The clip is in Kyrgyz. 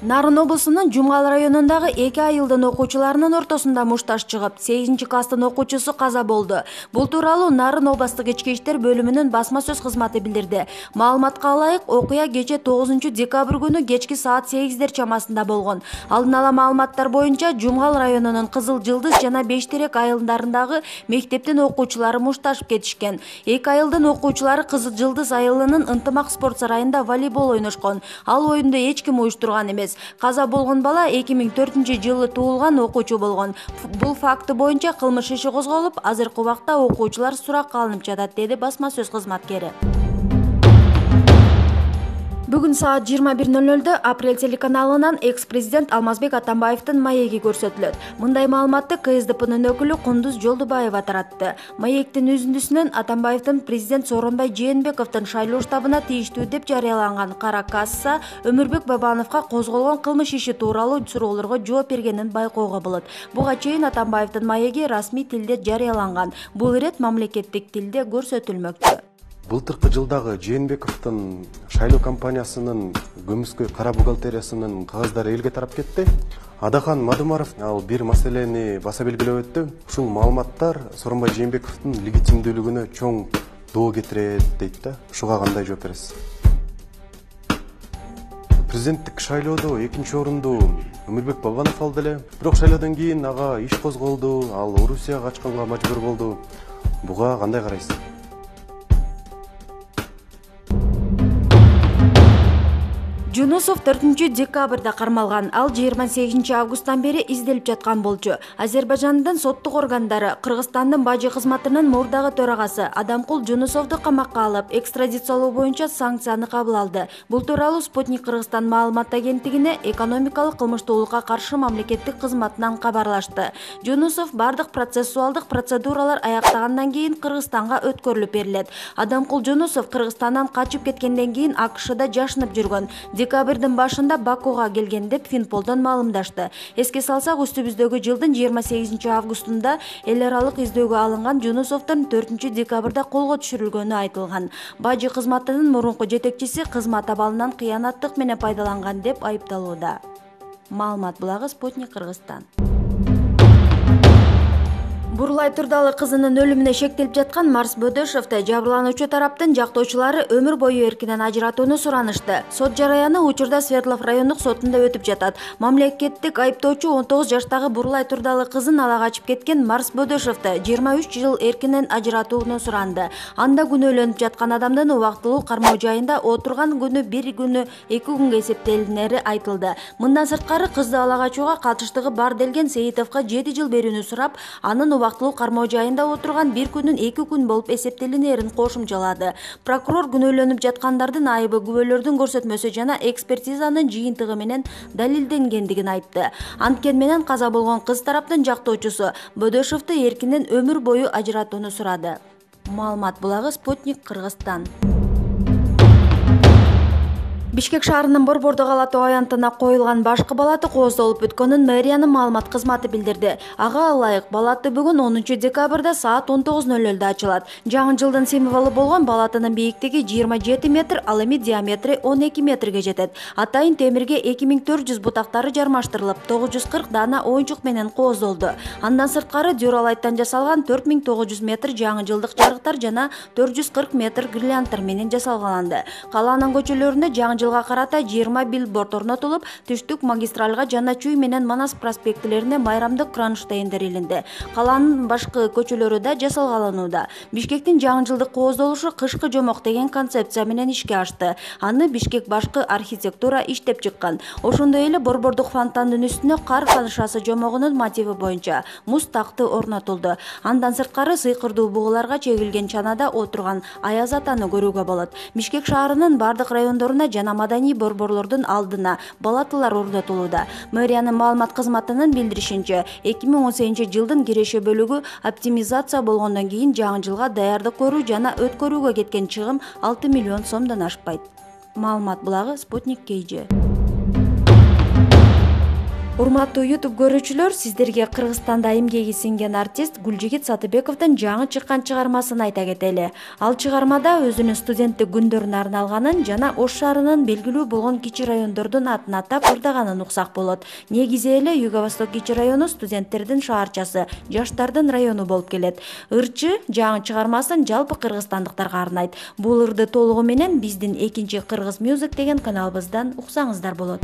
Нарын облусунун Жумгал районундагы 2 айылдын окуучуларынын ортосунда мушташ чыгып, 8-класстын окуучусу каза болду. Бул тууралуу Нарын областык ички иштер бөлүмүнүн басма сөз кызматы билдирди. Маалыматка ылайык, окуя кече 9-декабрь күнү кечки саат 8 чамасында болгон. Алдын ала маалыматтар боюнча Жумгал районунун Кызыл Жылдыз жана Бештерек айылдарындагы мектептин окуучулары мушташып кетишкен. 2 айылдын окуучулары Кызыл Жылдыз айылынын Ынтымак спорт сарайында волейбол ойношкон. Ал оюнду эч ким уюштурган эмес. Каза болгон бала 2004-жылы туулган окуучу болгон. Бул факты боюнча кылмыш иши козголуп, азыркы убакта окуучулар суракка алынып жатат, деди басма сөз кызматкери. Бүгүн саат 21:00 Апрель телеканалынан экс-президент Алмазбек Атамбаевдин маеги көрсөтүлөт. Мындай маалыматты КСДПнын өкүлү Кундуз Жолдубаева таратты. Маектин үзүндүсүнөн Атамбаевдин президент Сооронбай Жээнбековдун шайлоо штабына тийиштүү деп жарыяланган кара касса Өмүрбек Бабановго козголгон кылмыш иши тууралуу суроолорго жооп бергенин байкоого болот. Буга чейин Атамбаевдин маеги расмий тилде жарыяланган. Бул ирет мамлекеттик тилде көрсөтүлмөкчү. Былтыркы жылдагы Жээнбековдун шайлоо кампаниясынын көмүскө кара бухгалтериясынын кагаздары элге тарап кетти. Адахан Мадумаров ал бир маселени баса белгилеп өттү. Ушул маалыматтар Сооронбай Жээнбековдун легитимдүүлүгүнө чоң доо кетирет дейт да. Ушуга кандай жооп бересиз? Президенттик шайлоодо 2-орунду Өмүрбек Бабанов алды эле. Бирок шайлоодон кийин ага иш козголду, ал Орусияга качканга мажбур болду. Буга кандай карайсыз? Жунусов 4-декабрда кармалган. Ал 28-августтан бери изделип жаткан болчу. Азербайжандын соттук органдары Кыргызстандын бажы кызматынын мурдагы төрагасы Адамкул Жунусовду камакка алып, экстрадициялоо боюнча санкцияны кабыл алды. Бул тууралуу Спутник Кыргызстан маалымат агенттигине экономикалык кылмыштуулукка каршы мамлекеттик кызматынан кабарлашты. Жунусов бардык процессуалдык процедуралар аяктагандан кийин Кыргызстанга өткөрүлүп берилет. Адамкул Жунусов Кыргызстандан качып кеткенден кийин АКШда жашынып жүргөн. Декабрдын башында Бакуга келген деп Финполдон маалымдашты. Эске салсак, үстүбүздөгү жылдын 28-августунда эл аралык издөөгө алынган Жунусовдун 4-декабрда колго түшүрүлгөнү айтылган. Бажы кызматынын мурунку жетекчиси кызмат абалынан кыянаттык менен пайдаланган деп айыпталууда. Маалымат булагы Спутник Кыргызстан. Бурлай Турдалы кызынын өлүмүнө шектелип жаткан Марс Бөдөшовду жабырлануучу тараптын жактоочулары өмүр бою эркинен ажыратууну суранышты. Сот жараяны учурда Свердлов райондук сотунда өтүп жатат. Мамлекеттик айыптоочу 19 жаштагы Бурлай Турдалы кызын ала качып кеткен Марс Бөдөшовду 23 жыл эркинен ажыратууну суранды. Анда күнөөлөнүп жаткан адамдын убактылуу кармоо жайында отурган күнү 1 күнү 2 күнгө эсептелинери айтылды. Мындан сырткары кызды ала качууга катыштыгы бар делген Сейитовго 7 жыл берүүнү сурап, анын убактылуу кармоо жайында отурган 1 күнүн 2 күн болуп эсептелинерин кошумчалады. Прокурор күнөөлөнүп жаткандардын айыбы күбөлөрдүн көрсөтмөсү жана экспертизанын жыйынтыгы менен далилденгендигин айтты. Анткени менен каза болгон кыз тараптын жактоочусу Бөдөшовду эркинен өмүр бою ажыратууну сурады. Маалымат булагы Спутник Кыргызстан. Бишкек шаарынын Борбордо кала тоо аянтына коюлган башкы балаты кооздолуп өткөнүн мэриянын маалымат кызматы билдирди. Ага ылайык балаты бүгүн 10-декабрда саат 19:00 ачылат. Жаңы жылдын символу болгон балатынын бийиктиги 27 метр, ал эми диаметри 12 метрге жетет. Атайын темирге 2400 бутактары жармаштырылып, 940 дана оюнчук менен кооздолду. Андан сырткары дюралайттан жасалган 4900 метр жаңы жылдык жарыктар жана 440 метр гирлянттар менен жасалгаланды. Калаанын көчөлөрүнө жаңы жылга карата 20 билборд орнотулуп, түштүк магистралга Жана Чүй менен Манас проспектилерине майрамдык кронштейндер илинди. Калаанын башкы көчөлөрү да жасалгаланууда. Бишкектин жаңы жылдык кооздолушу кышкы жомок деген концепция менен ишке ашты. Аны Бишкек башкы архитектура иштеп чыккан. Ошондой эле борбордук фонтандын үстүнө кар калышасы жомогунун мотиви боюнча муз такты орнотулду. Андан сырткары сыйкырдуу бугуларга чегилген чанада отурган Аяз атаны көрүүгө болот. Бишкек шаарынын бардык райондоруна жана маданий борборлордун алдына балатылар орнотулууда. Мэриянын маалымат кызматынын билдиришинче, 2018 жылдын киреше бөлүгү оптимизация болгондон кийин жаңы жылга даярдык көрүү жана өткөрүүгө кеткен чыгым 6 миллион сомдон ашпайт. Маалымат булагы Спутник KG. Урматтуу YouTube көрүүчүлөр, сиздерге Кыргызстанда эмгеги сиңген артист Гүлжигит Сатыбековдун жаңы чыккан чыгармасын айта кетели. Ал чыгармада өзүнүн студенттик күндөрүнө арналганын жана Ош шаарынын белгилүү болгон кичи райондордун атын атап ырдаганын уксак болот. Негизи эле Юго-Восток кичи району студенттердин шаарчасы, жаштардын району болуп келет. Ырчы жаңы чыгармасын жалпы кыргызстандыктарга арнайт. Бул ырды толугу менен биздин экинчи Кыргыз Music деген каналыбыздан уксаңыздар болот.